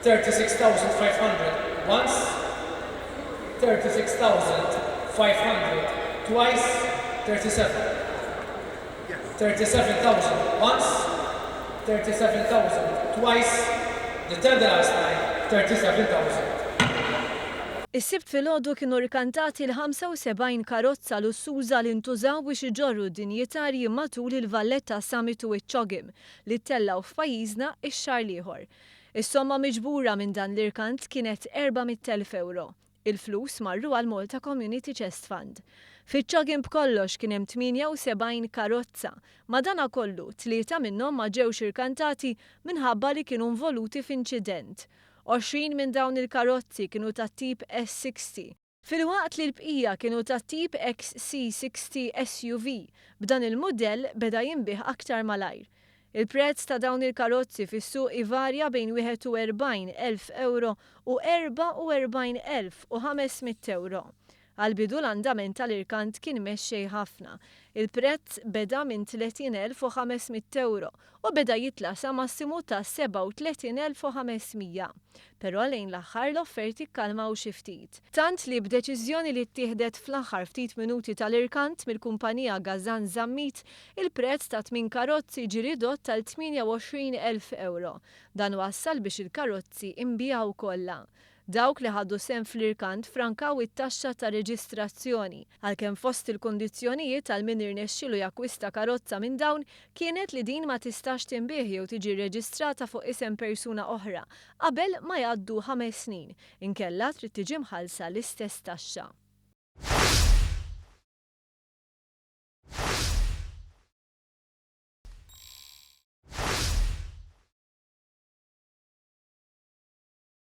36,500 once, 36,500 twice, 37. 37,000 once, 37,000 twice, the third last time, 37,000. Is-sibt filgħodu kienu irkantati l-75 karozza lussuża li ntużaw biex iġorru d-dinjitarji matul il-Valletta Summit u c-CHOGM li ttellgħu f'pajjiżna x-xahar ieħor. Is-somma miġbura minn dan l-irkant kienet 400,000 euro. Il-flus marru għal Malta Community Chest Fund. Fiċ-CHOGM b'kollox kien hemm 78 karozza, madankollu 3 minnhom ma ġewx irkantati minħabba li kienu involuti f'inċident. 20 minn dawn il-karozzi kienu tat-tip S60. Filwaqt li l-bqija kienu tat-tip XC60 SUV, b'dan il-mudell beda jinbih aktar malajr. Il-prezz ta' dawn il-karozzi fis-suq ivarja bejn 41,000 euro u 44,500 euro. Għal-bidu l-andament tal-irkant kien mexxej ħafna. Il-prezz beda minn 30,500 euro u beda jitla sa massimu ta' 37,500. Però lejn l-aħħar l-offerti kkalmaw xi ftit. Tant li b'deċiżjoni li ttieħdet fl-aħħar ftit minuti tal-irkant mill-kumpanija Gazzan Żammit, il-prezz ta' 8 karozzi ġie ridott tal-28,000 euro. Dan wassal biex il-karozzi imbigħu kollha. Dawk li ħaddu sehem fl-irkant frankaw it-taxxa ta' reġistrazzjoni, għalkemm fost il-kundizzjonijiet għal min irnexxielu jakkwista karozza minn dawn kienet li din ma tistax tinbih jew tiġi rreġistrata fuq isem persuna oħra qabel ma jgħaddu 5 snin, inkella trid tiġi mħallsa l-istess taxxa.